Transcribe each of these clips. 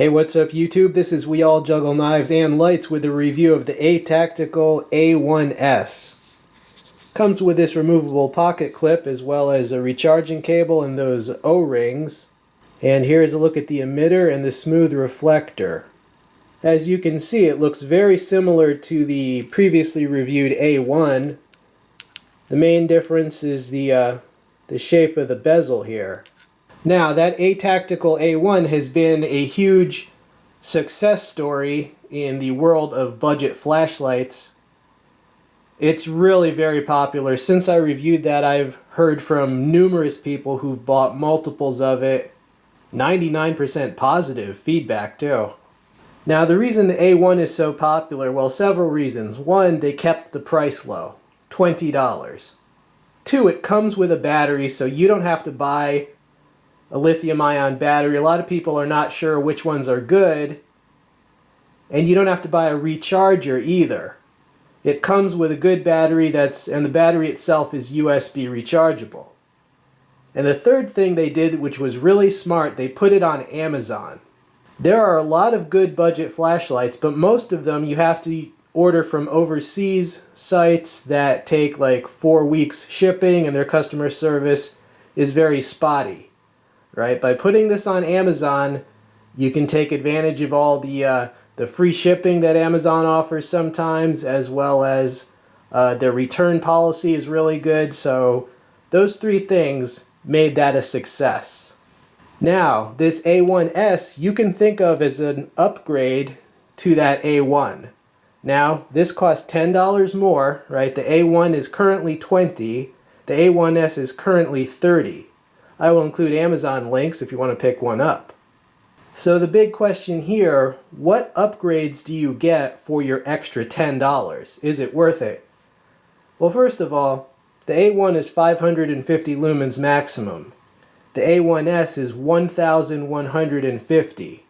Hey, what's up YouTube? This is We All Juggle Knives and Lights with a review of the Atactical A1S. Comes with this removable pocket clip as well as a recharging cable and those O-rings. And here's a look at the emitter and the smooth reflector. As you can see, it looks very similar to the previously reviewed A1. The main difference is the shape of the bezel here. Now, that Atactical A1 has been a huge success story in the world of budget flashlights. It's really very popular. Since I reviewed that, I've heard from numerous people who've bought multiples of it. 99% positive feedback, too. Now, the reason the A1 is so popular, well, several reasons. One, they kept the price low, $20. Two, it comes with a battery, so you don't have to buy a lithium-ion battery. A lot of people are not sure which ones are good, and you don't have to buy a recharger either. It comes with a good battery and the battery itself is USB rechargeable. And the third thing they did, which was really smart, they put it on Amazon. There are a lot of good budget flashlights, but most of them you have to order from overseas sites that take like 4 weeks shipping, and their customer service is very spotty. Right? By putting this on Amazon, you can take advantage of all the free shipping that Amazon offers sometimes, as well as their return policy is really good. So those three things made that a success. Now, this A1S you can think of as an upgrade to that A1. Now, this costs $10 more, right? The A1 is currently $20. The A1S is currently $30. I will include Amazon links if you want to pick one up. So the big question here, what upgrades do you get for your extra $10? Is it worth it? Well, first of all, the A1 is 550 lumens maximum. The A1S is 1150.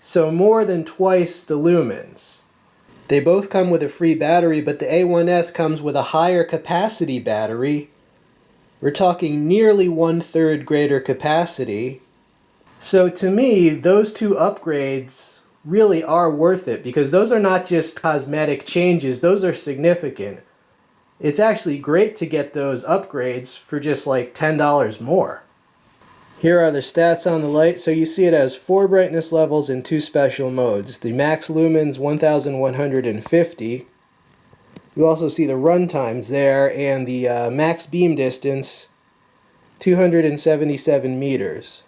So more than twice the lumens. They both come with a free battery, but the A1S comes with a higher capacity battery. We're talking nearly 1/3 greater capacity. So to me, those two upgrades really are worth it, because those are not just cosmetic changes, those are significant. It's actually great to get those upgrades for just like $10 more. Here are the stats on the light. So you see it has 4 brightness levels in 2 special modes. The max lumens 1150. You also see the run times there, and the max beam distance 277 meters.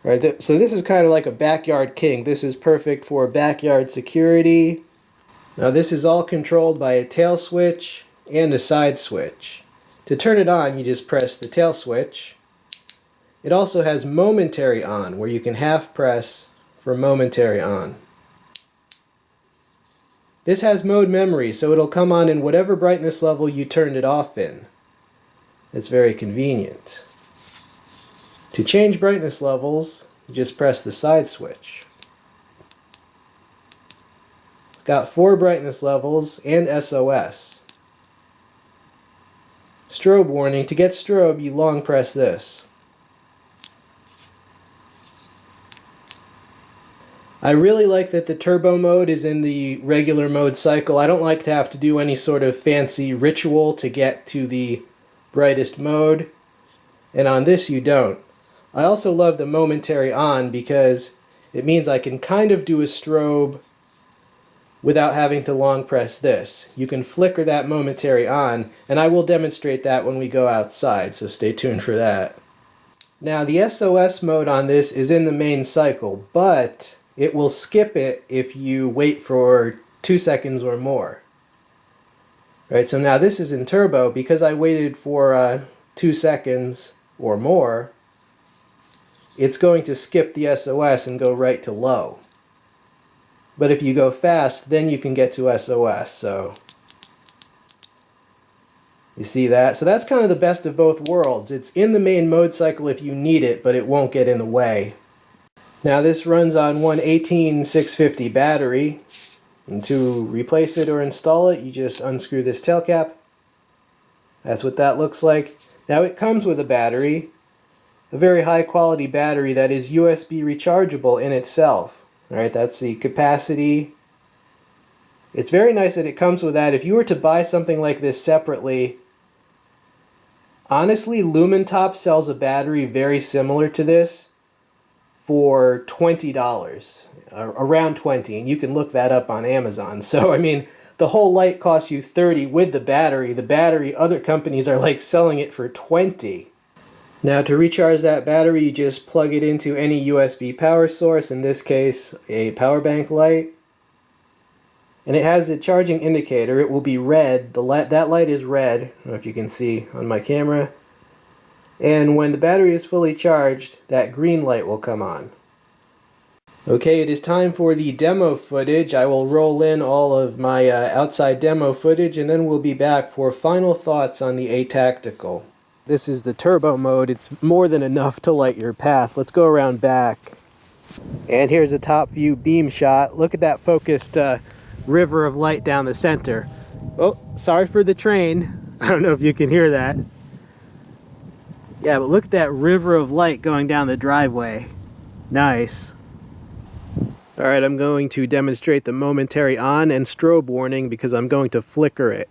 Right, so this is kind of like a backyard king. This is perfect for backyard security. Now this is all controlled by a tail switch and a side switch. To turn it on, you just press the tail switch. It also has momentary on, where you can half press for momentary on. This has mode memory, so it'll come on in whatever brightness level you turned it off in. It's very convenient. To change brightness levels, you just press the side switch. It's got 4 brightness levels and SOS. Strobe warning. To get strobe, you long press this. I really like that the turbo mode is in the regular mode cycle. I don't like to have to do any sort of fancy ritual to get to the brightest mode, and on this you don't. I also love the momentary on because it means I can kind of do a strobe without having to long press this. You can flicker that momentary on, and I will demonstrate that when we go outside, so stay tuned for that. Now, the SOS mode on this is in the main cycle, but it will skip it if you wait for 2 seconds or more. Right, so now this is in turbo. Because I waited for 2 seconds or more, it's going to skip the SOS and go right to low. But if you go fast, then you can get to SOS. So you see that? So that's kind of the best of both worlds. It's in the main mode cycle if you need it, but it won't get in the way. Now this runs on one 18650 battery, and to replace it or install it, you just unscrew this tail cap. That's what that looks like. Now it comes with a battery, a very high quality battery that is USB rechargeable in itself. Alright, that's the capacity. It's very nice that it comes with that. If you were to buy something like this separately, honestly, LumenTop sells a battery very similar to this for $20, around $20, and you can look that up on Amazon. So, I mean, the whole light costs you $30 with the battery. The battery, other companies are like selling it for $20. Now, to recharge that battery, you just plug it into any USB power source, in this case, a power bank light. And it has a charging indicator. It will be red. That light is red. I don't know if you can see on my camera. And when the battery is fully charged, that green light will come on. Okay, it is time for the demo footage. I will roll in all of my outside demo footage, and then we'll be back for final thoughts on the Atactical. This is the turbo mode. It's more than enough to light your path. Let's go around back. And here's a top view beam shot. Look at that focused river of light down the center. Oh, sorry for the train. I don't know if you can hear that. Yeah, but look at that river of light going down the driveway. Nice. Alright, I'm going to demonstrate the momentary on and strobe warning because I'm going to flicker it.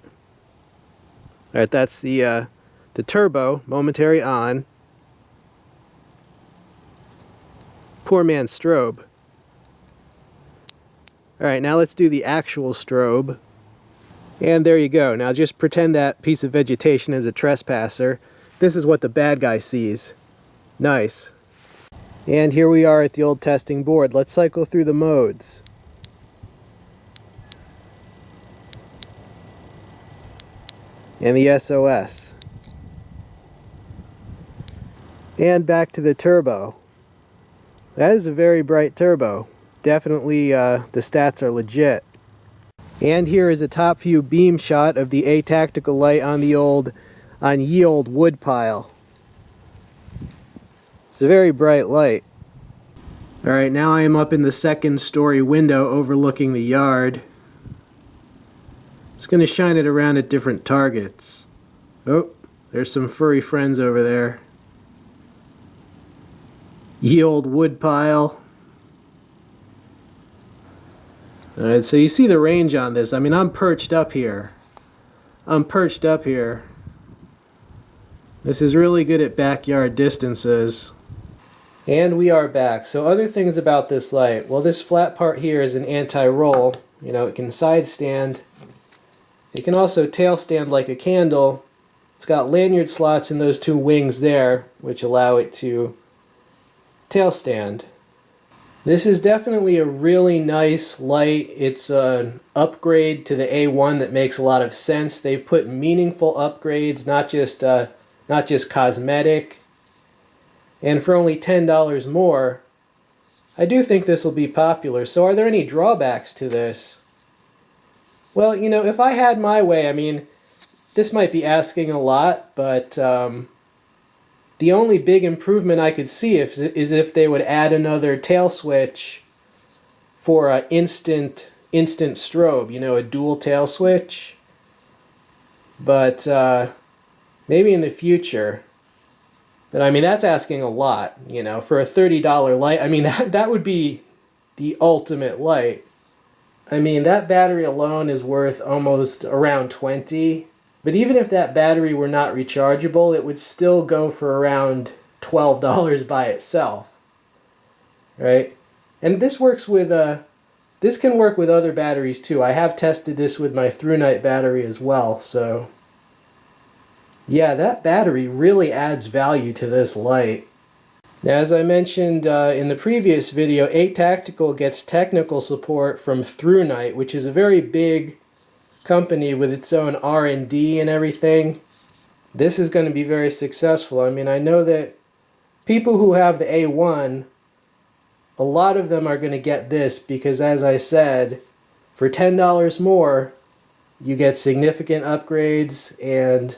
Alright, that's the turbo, momentary on. Poor man's strobe. Alright, now let's do the actual strobe. And there you go. Now just pretend that piece of vegetation is a trespasser. This is what the bad guy sees. Nice. And here we are at the old testing board. Let's cycle through the modes. And the SOS. And back to the turbo. That is a very bright turbo. Definitely the stats are legit. And here is a top view beam shot of the Atactical light on ye old wood pile. It's a very bright light. Alright, now I am up in the second story window overlooking the yard. It's going to shine it around at different targets. Oh, there's some furry friends over there. Ye old wood pile. Alright, so you see the range on this. I mean, I'm perched up here. This is really good at backyard distances. And we are back. So other things about this light. Well, this flat part here is an anti-roll. You know, it can side stand. It can also tail stand like a candle. It's got lanyard slots in those two wings there, which allow it to tail stand. This is definitely a really nice light. It's an upgrade to the A1 that makes a lot of sense. They've put meaningful upgrades, not just cosmetic. And for only $10 more, I do think this will be popular. So are there any drawbacks to this? Well, you know, if I had my way, I mean, this might be asking a lot, but the only big improvement I could see is if they would add another tail switch for an instant strobe, you know, a dual tail switch. But maybe in the future. But I mean, that's asking a lot, you know, for a $30 light. I mean, that would be the ultimate light. I mean, that battery alone is worth almost around $20. But even if that battery were not rechargeable, it would still go for around $12 by itself, right? And this works with this can work with other batteries too. I have tested this with my ThruNite battery as well. So yeah, that battery really adds value to this light. Now, as I mentioned in the previous video, Atactical gets technical support from ThruNite, which is a very big company with its own R&D and everything. This is going to be very successful. I mean, I know that people who have the A1, a lot of them are going to get this because, as I said, for $10 more, you get significant upgrades and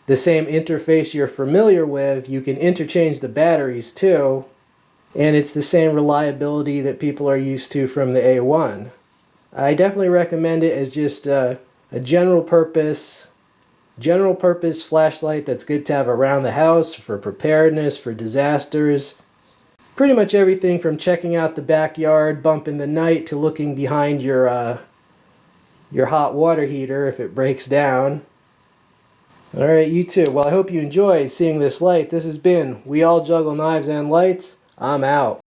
the same interface you're familiar with. You can interchange the batteries too, and it's the same reliability that people are used to from the A1. I definitely recommend it as just a general purpose General purpose flashlight that's good to have around the house for preparedness, for disasters. Pretty much everything from checking out the backyard, bump in the night, to looking behind your hot water heater if it breaks down. Alright, you too. Well, I hope you enjoyed seeing this light. This has been We All Juggle Knives and Lights. I'm out.